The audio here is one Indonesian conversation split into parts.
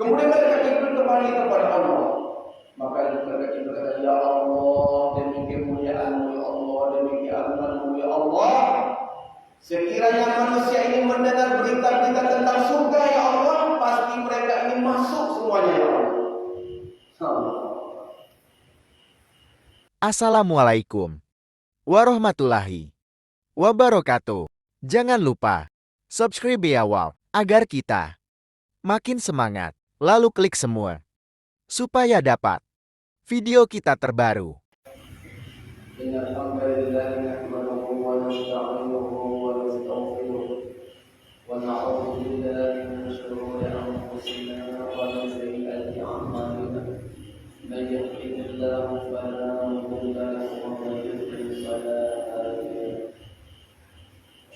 Kemudian mereka Jibril kembali kepada Allah. Maka mereka berkata, ya Allah, demi kemuliaan-Mu ya Allah, demi keagungan-Mu ya Allah, sekiranya manusia ini mendengar berita-berita tentang surga ya Allah, pasti mereka ingin masuk semuanya ya Allah. Assalamualaikum warahmatullahi wabarakatuh. Jangan lupa subscribe ya wow, agar kita makin semangat. Lalu klik semua supaya dapat video kita terbaru.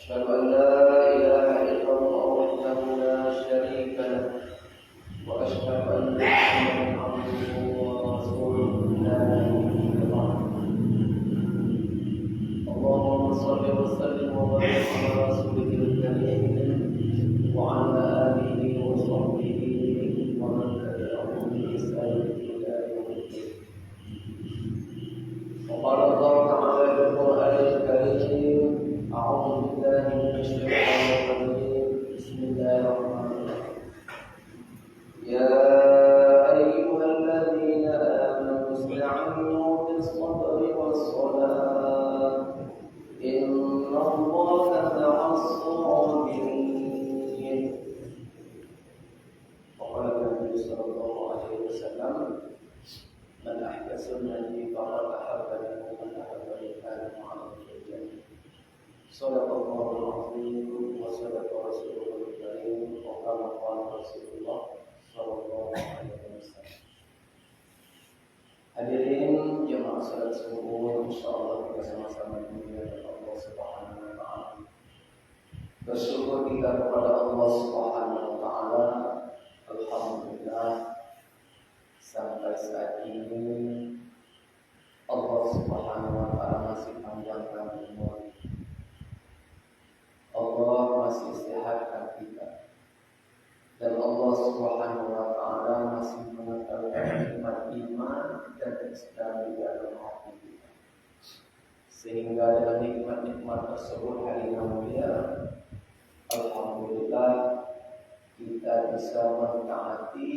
أشهد أن لا إله إلا الله وحده لا شريك له وأشهد أن محمدا عبده ورسوله لا نبي بعده. اللهم صل وسلم وبارك على رسولك الكريم وعلى آله وصحبه ومن تبعهم بإحسان إلى يوم الدين. وقال الله تعالى في القرآن الكريم: أعوذ بالله من الشيطان الرجيم. بسم الله الرحمن الرحيم. يا أيها الذين آمنوا استعينوا بالصبر والصلاة إن الله مع الصابرين. وقال النبي صلى الله عليه وسلم: من أحيا سنتي فقد أحبني ومن أحبني كان معي في الجنة. صدق الله العظيم وصدق رسوله الكريم وكما قال رسول الله صلى الله عليه وسلم. Hadirin jemaah salat subuh, insyaallah kita sama-sama memuliakan Allah Subhanahu wa taala. Bersyukur kita kepada Allah Subhanahu wa taala. Alhamdulillah sampai saat ini Allah Subhanahu wa taala masih panjangkan umur. Allah masih sehatkan kita, dan Allah Subhanahu wa taala masih mengantarkan nikmat iman dan Islam di dalam hati kita, sehingga dengan nikmat-nikmat tersebut hari yang mulia, alhamdulillah kita bisa mentaati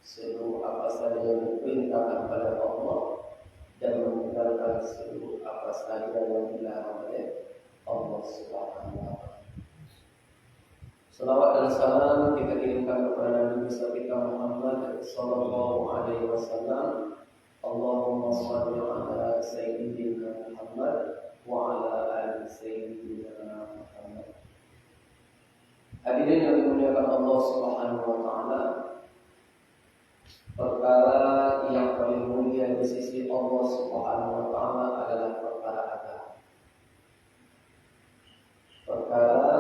seluruh apa saja yang diperintahkan oleh Allah dan meninggalkan seluruh apa saja yang dilarang oleh Allah Subhanahu wa taala. Salawat dan salam kita kirimkan kepada Nabi besar kita Muhammad sallallahu alaihi wasallam. Allahumma shalli ala sayyidina Muhammad wa ala ali sayyidina Muhammad. Hadirin yang dimuliakan Allah Subhanahu wa taala, perkara yang paling mulia di sisi Allah Subhanahu wa taala adalah perkara agama. Perkara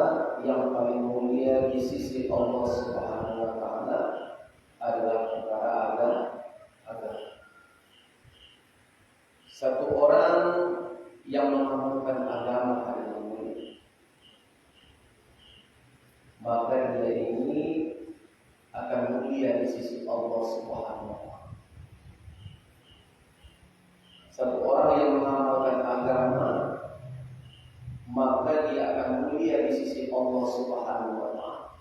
yang paling mulia di sisi Allah Subhanahu wa taala adalah perkara agama. Satu orang yang mengamalkan agama adalah mulia, maka dia ini akan mulia di sisi Allah Subhanahu wa taala. Satu orang yang mengamalkan agama, maka dia akan mulia di sisi Allah Subhanahu wa taala,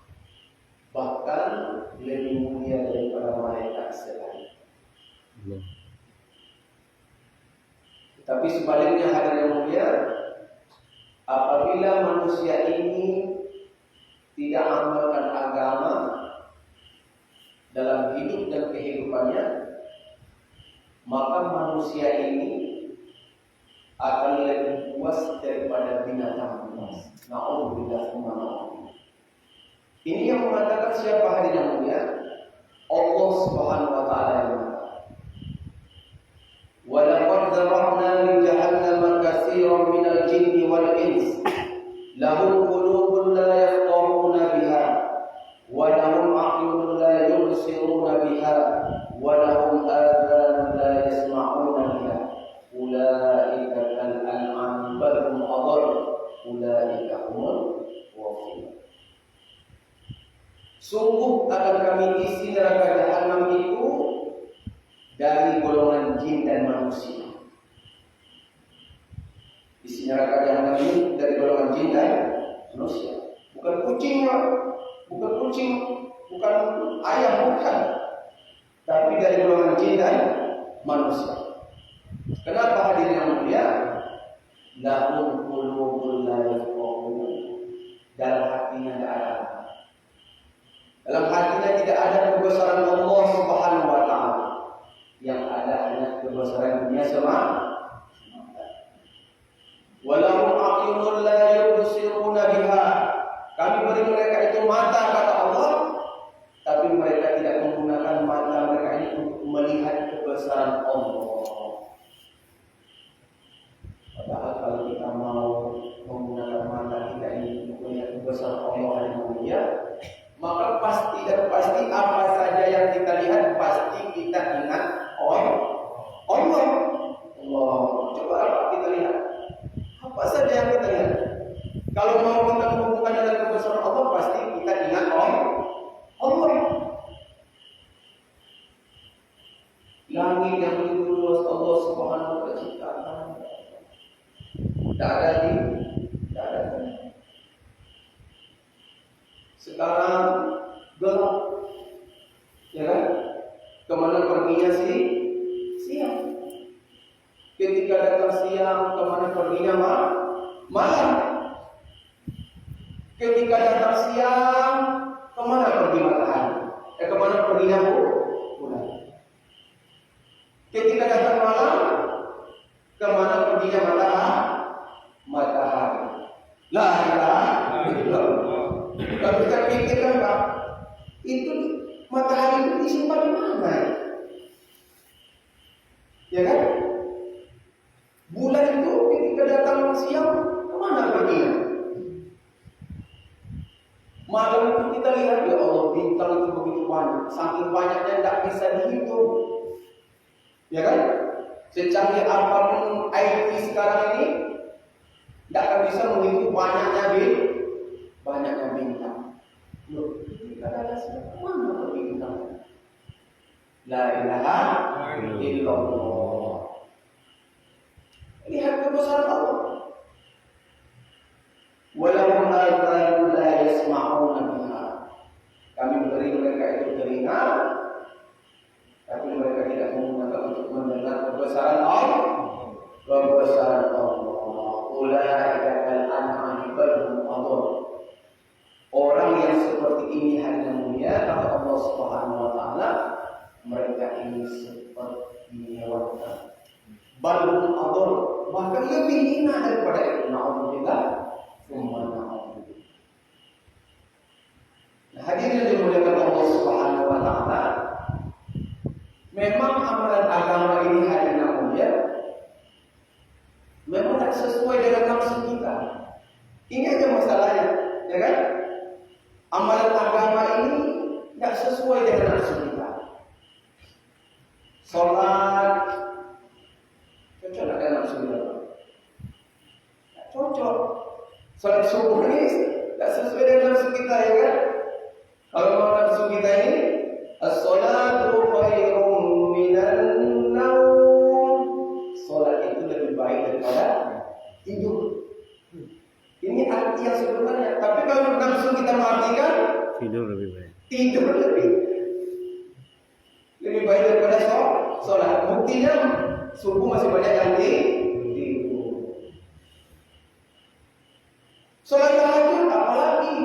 bahkan lebih mulia daripada malaikat sekali. Tapi sebaliknya hadirin yang mulia, apabila manusia ini tidak amalkan agama dalam hidup dan kehidupannya, maka manusia ini akan lebih puas daripada binatang buas. Na'udzubillah min dzalik. Ini yang mengatakan siapa hadirin yang mulia? Allah Subhanahu wa taala yang mengatakan, "Wa laqad zara'na li jahannama katsiran minal jinni wal ins, lahum qulubun la yafqahuna biha, wa lahum a'yunun la yubsiruna biha, wa lahum adhanun la yasma'una biha. Ulaika kal an'am bal hum adall, ulaika humul ghafilun." Sungguh akan kami dari golongan jin dan manusia. Isi neraka jahanam ini dari golongan jin dan manusia. Bukan kucing, bukan ayam, bukan. Tapi dari golongan jin dan manusia. Kenapa hadirin yang mulia? Lahum qulubun la yafqahun. Dalam hatinya tidak ada. Dalam hatinya tidak ada kebesaran Allah Subhanahu wa taala. Yang ada hanya kebesaran dunia semata. Walahum a'yunun la yubsiruna biha. Kami beri mereka itu mata kata Allah, tapi mereka tidak menggunakan mata mereka ini untuk melihat kebesaran Allah. Padahal kalau kita mau menggunakan mata kita ini untuk melihat kebesaran Allah yang mulia, maka pasti dan pasti apa saja yang kita lihat pasti kita ingat Allah. Coba kita lihat. Apa saja yang kita lihat. Kalau mau kita menghubungkan dengan kebesaran Allah, pasti kita ingat Allah. Langit yang begitu luas Allah Subhanahu wa taala ciptakan. Tidak ada. Sekarang gelap, ya kan? Kemana perginya siang? Ketika datang siang, kemana perginya malam? Ketika datang siang, kemana pergi matahari? Kemana perginya bulan? Ketika datang malam, kemana perginya matahari? La ilaha illallah. Kalau kita pikirkan Pak, itu matahari itu disimpan di mana? Ya kan? Bulan itu ketika datang siang, kemana perginya? Malam itu kita lihat, ya Allah, bintang itu begitu banyak, saking banyaknya tidak bisa dihitung. Ya kan? Secanggih apapun IT sekarang ini, tidak akan bisa menghitung banyaknya bintang. Loh, kita ada siapa? Mana pergi bintang? La ilaha illallah. Lihat kebesaran Allah. Walahum adhanun la yasma'una biha. Kami beri mereka itu telinga, tapi mereka tidak menggunakan untuk mendengar kebesaran Allah. Kebesaran Allah. Ulaika kal an'ami bal hum adall. Orang yang seperti ini hanya mulia kata Allah Subhanahu wa taala, mereka ini seperti hewan. Bal hum adall, bahkan lebih hina daripada itu. Na'udzubillah. Hadirin yang dimuliakan Allah Subhanahu wa taala, memang amalan agama ini hadirin yang mulia memang tak sesuai dengan nafsu kita. Ini aja masalahnya, ya kan? Amalan agama ini tidak sesuai dengan nafsu kita. Salat cocok dengan nafsu kita. Cocok. Salat subuh ini tidak sesuai dengan nafsu kita, ya kan? Kalau mau nafsu kita ini, as-salatu khairum minan naum. Salat itu lebih baik daripada tidur. Ini arti yang sebenarnya. Tapi kalau nafsu kita matikan, tidur lebih baik daripada salat. Buktinya subuh masih banyak yang tidur. Salat tahajud apalagi?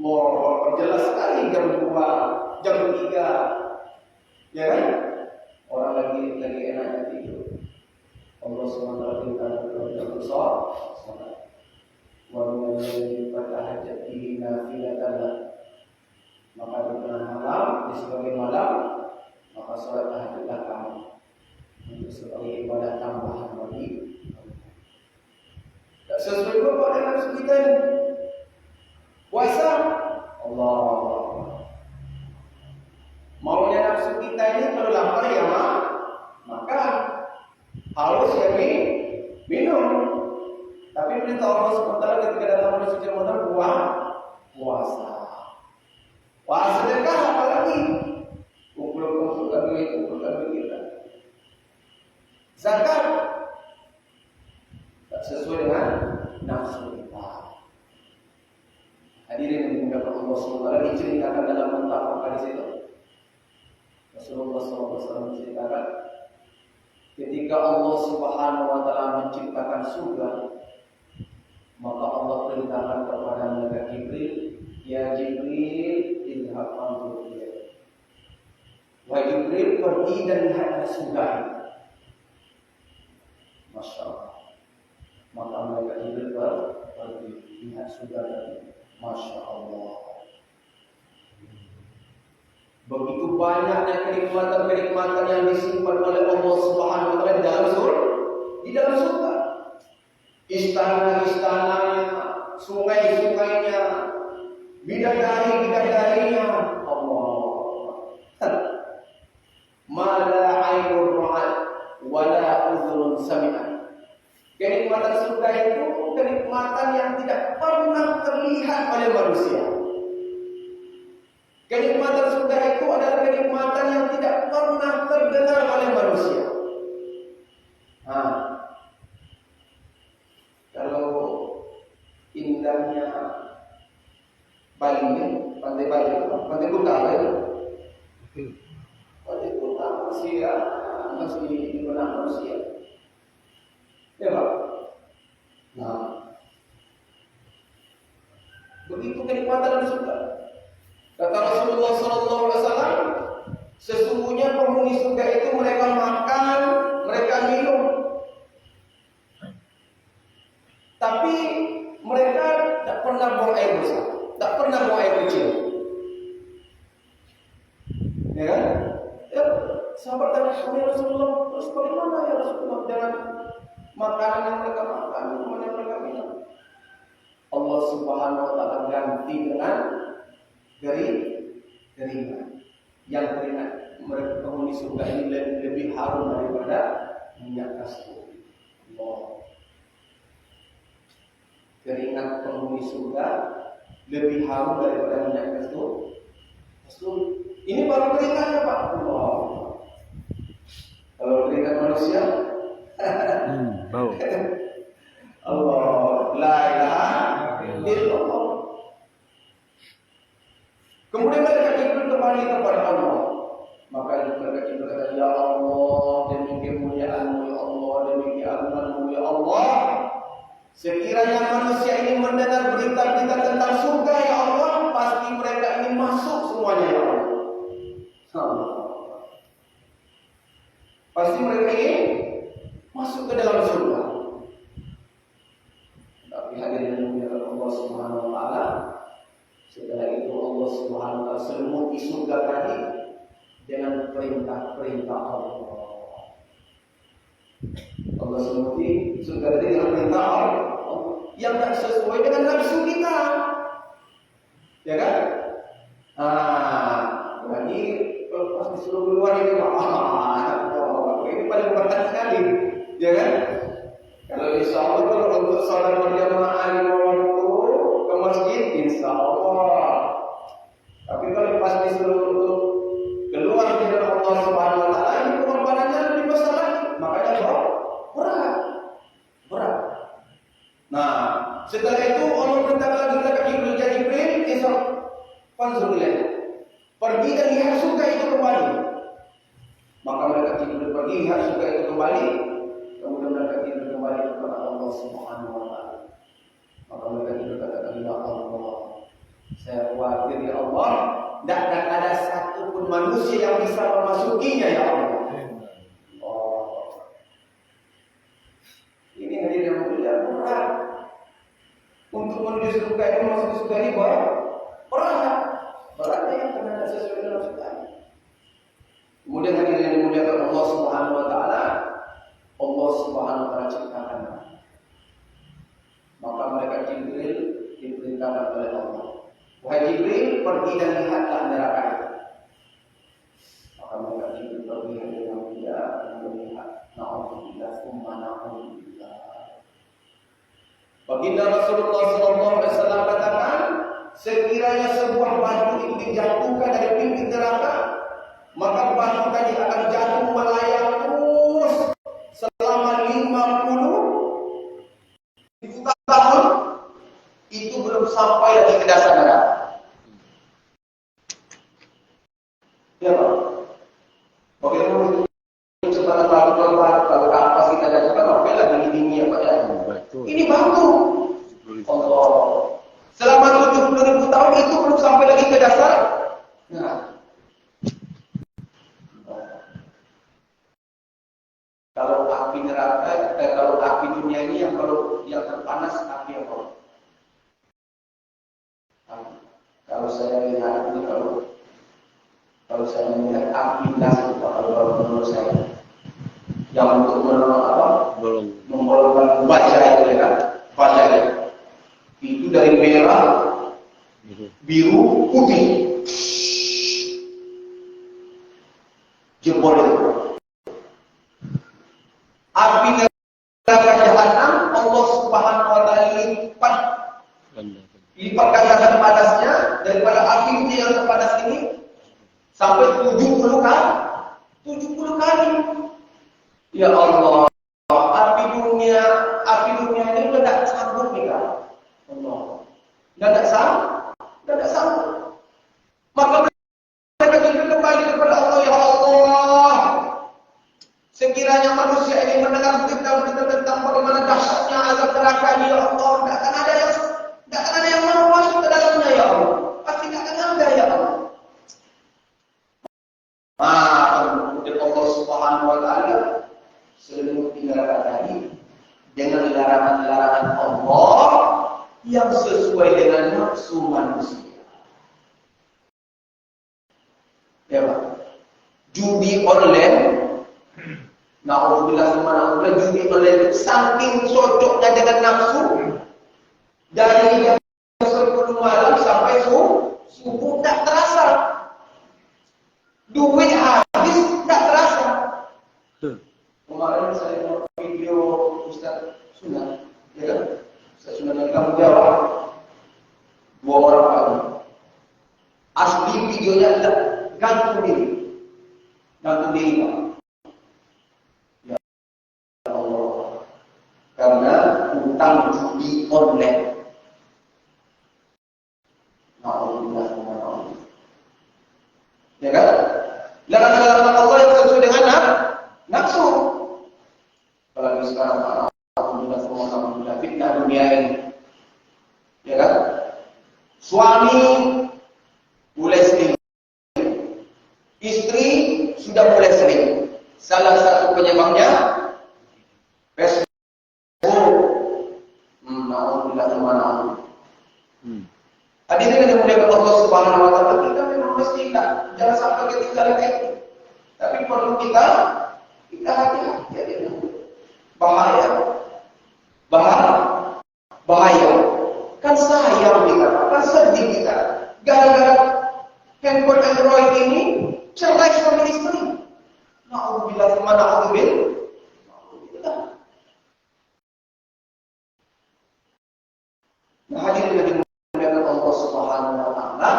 Wah, jelas sekali jam 2, jam 3. Ya kan? Orang lagi enaknya tidur. Allah SWT kita salat. Wa min al-fatahajat bihi nafilatan. Maka di tengah malam, di sebagian malam, maka salat tahajudlah kamu untuk sebagai ibadah tambahan bagi. Tak sesuai dengan nafsu kita ini. Puasa Allah. Maunya nafsu kita ini kalau lapar ya makan, haus ya minum. Tapi perintah Allah SWT ketika datang bulan suci Ramadan puasa. Puasa sedekah apalagi? Kumpulkan duit zakat tak sesuai dengan nafsu kita. Hadirin yang dimuliakan Allah Subhanahu wa taala, diceritakan dalam mentafsir hadis itu. Rasulullah SAW menceritakan ketika Allah Subhanahu wa taala menciptakan surga, maka Allah perintahkan kepada malaikat Jibril, ya Jibril, idhab anzur ilaihi. Wahai Jibril, pergi dan lihatlah surga. Masya Allah. Maka malaikat Jibril pergi lihat surga tadi. Masya Allah. Begitu banyaknya kenikmatan-kenikmatan yang disimpan oleh Allah Subhanahu wa taala di dalam surga. Istana-istananya, sungai-sungainya, bidadari-bidadarinya. Allah. Ma la 'ainun ra'at wa la udhunun sami'at. Kenikmatan surga itu kenikmatan yang tidak pernah terlihat oleh manusia. Kenikmatan surga itu adalah kenikmatan yang tidak pernah terdengar oleh manusia. Kalau indahnya Bali, Pantai Bali, Pantai Kuta, Pantai Kuta masih digunakan manusia. Ya Pak. Nah, begitu kenikmatan surga. Kata Rasulullah SAW, sesungguhnya penghuni surga itu mereka makan, mereka minum, tapi mereka tak pernah buang air besar, tak pernah buang air kecil. Ya kan? Ya, sahabat tanya kepada Rasulullah, terus bagaimana ya Rasulullah dengan makanan yang mereka makan, minuman yang mereka minum? Allah Subhanahu wa taala ganti dengan keringat. Yang keringat mereka penghuni surga ini lebih harum daripada minyak kasturi. Allah. Keringat penghuni surga lebih harum daripada minyak kasturi. Ini baru keringatnya Pak. Allah. Kalau keringat manusia, bau. Allah, la ilaha illallah. Kemudian mereka Jibril kembali kepada Allah. Maka mereka Jibril kata, ya Allah, demi kemuliaan-Mu ya Allah, demi keagungan-Mu ya Allah, sekiranya manusia ini mendengar berita-berita tentang surga ya Allah, pasti mereka ini masuk semuanya ya Allah. Pasti mereka ini masuk ke dalam surga. Tapi hadirin yang dimuliakan Allah Subhanahu wa taala, setelah itu Allah Subhanahu wa taala selimuti surga tadi dengan perintah-perintah Allah. Allah selimuti surga tadi dengan perintah Allah yang tak sesuai dengan nafsu kita. Ya kan? Lagi pas disuruh keluar ini ini paling berat sekali. Ya kan? Kalau insya Allah kalau untuk salat berjamaah di waktu ke masjid, insya Allah. Tapi kalau pas disuruh untuk keluar di dalam Allah Subhanahu wa taala, ini pengorbanannya lebih besar lagi. Makanya berat. Nah, setelah itu Allah perintahkan kepada Jibril, ya Jibril, esok panzulah. Pergi dan lihat surga itu kembali. Maka mereka Jibril pergi lihat surga itu kembali. Kemudian mereka Jibril kembali kepada Allah Subhanahu wa taala. Maka mereka Jibril katakan, ya Allah, saya khawatir ya Allah, tidak ada satupun manusia yang bisa memasukinya ya Allah. Ini hadirin yang mulia, berat. Untuk menuju surga ini, masuk surga ini berat. Beratnya yang karena tidak sesuai dengan surga. Kemudian hadirin yang dimuliakan Allah Subhanahu wa taala, Allah Subhanahu wa taala ciptakan. Maka mereka Jibril diperintahkan oleh Allah, wahai Jibril, pergi dan lihatlah neraka itu. Maka mereka Jibril pergi dengan dia dan melihat. Na'udzubillah, summa na'udzubillah. Baginda Rasulullah SAW katakan, sekiranya sebuah batu itu dijatuhkan dari pintu neraka, maka batu tadi akan jatuh melayang terus api apa? Kalau saya lihat ini, kalau saya melihat api langsung, kalau menurut saya, yang untuk menolong apa? Membolongkan baja itu ya kan? Baja itu dari merah, biru, putih, jebol itu. Api neraka jahanam Allah Subhanahu wa taala lipat gandakan panasnya daripada api ini yang terpanas ini sampai 70 kali. 70 kali. Ya Allah, api dunia ini udah tak sanggup nih kan? Allah. Enggak sanggup. Maka mereka juga kembali kepada Allah, ya Allah. Sekiranya manusia ini mendengar berita tentang bagaimana dahsyatnya azab neraka ini, ya Allah, tidak akan ada yang mau masuk ke dalamnya, ya Allah. Pasti tidak akan ada, ya Allah. Kemudian Allah Subhanahu wa taala seluruh neraka tadi dengan larangan-larangan Allah yang sesuai dengan nafsu manusia. Ya, Pak. Judi online. Na'udzubillah judi online saking cocoknya dengan nafsu dari jam 10 malam sampai subuh tak terasa. Duit habis tak terasa. Kemarin saya buat video Ustaz Sunan, ya kan? Ustaz Sunan yang kamu jawab 2 orang lagi. Asli videonya adalah gantung diri, Pak. Ya Allah, karena utang judi online. Ya kan? Larangan-larangan Allah yang sesuai dengan nafsu. Apalagi sekarang alhamdulillah fitnah dunia ini. Ya kan? Suami mulai selingkuh. Istri sudah mulai sering. Salah satu penyebabnya Facebook. Alhamdulillah. Hadirin yang dimuliakan Allah Subhanahu wa taala, kita memang mesti jangan sampai ketinggalan itu. Tapi perlu kita hati-hati. Bahaya. Kan sayang kita, kan sedih kita. Gara-gara handphone Android ini cerai suami istri. Na'udzubillah. Nah, hadirin yang dimuliakan Allah Subhanahu wa taala.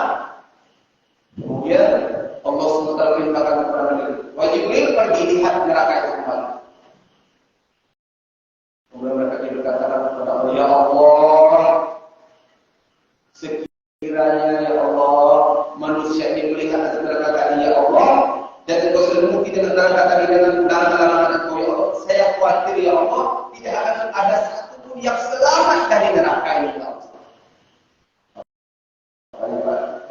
Kemudian Allah SWT perintahkan kepada Nabi, Jibril pergi lihat neraka itu kembali. Kemudian mereka berkata kepada Allah, ya Allah, sekiranya ya Allah manusia ini melihat neraka tadi ya Allah, dan engkau selimuti dengan neraka tadi dengan larangan-larangan engkau ya Allah, saya khawatir ya Allah tidak akan ada satu pun yang selamat dari neraka ini ya Allah.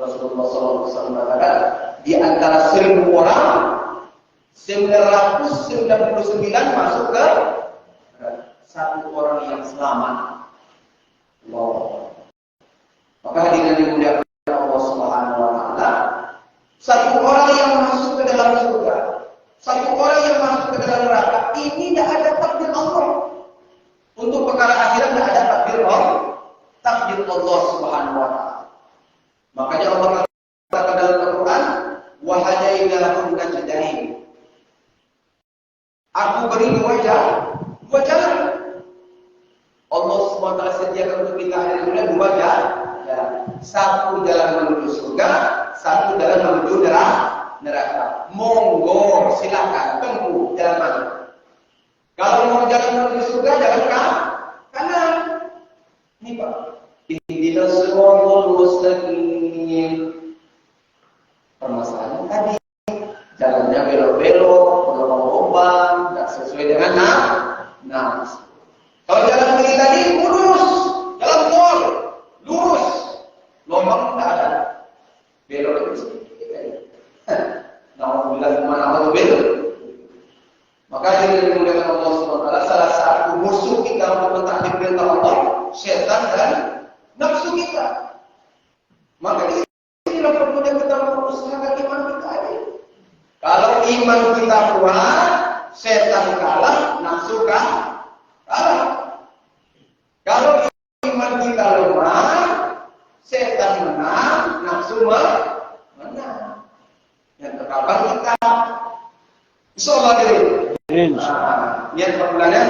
Rasulullah SAW mengatakan di antara 1000 orang 999 masuk ke satu orang yang selamat. Allah. Maka hadirin dimuliakan Allah Subhanahu wa taala, satu orang yang masuk ke dalam surga, satu orang yang masuk ke dalam neraka, ini tidak ada takdir Allah. Untuk perkara akhirat tidak ada takdir Allah Subhanahu wa taala. Makanya Allah katakan dalam Al-Quran, wa hadainahum najdain. Aku beri dua jalan. Allah SWT sediakan untuk kita hadirin dua jalan. Satu jalan menuju surga, satu jalan menuju neraka. Monggo, silakan tempuh jalan mana. Kalau mau jalan menuju surga, jalan ke kanan. Ini Pak. Ihdinas siratal mustaqim. Permasalahan tadi jalannya belok-belok, berlubang-lubang, tidak sesuai dengan nafsu. Kalau jalan begini tadi lurus, jalan tol lurus, lubang tidak ada, belok itu sedikit. Alhamdulillah mana belok. Maka dimuliakan Allah SWT, salah satu musuh kita untuk mentaati perintah Allah setan dan nafsu kita. Maka di sini perlunya kita mengusahakan iman kita ini. Kalau iman kita kuat, setan kalah, nafsu kalah. Kalau iman kita lemah, setan menang, nafsu menang. Yang terkapan kita. Insyaallah dulu. Insya Allah. Niat perbulannya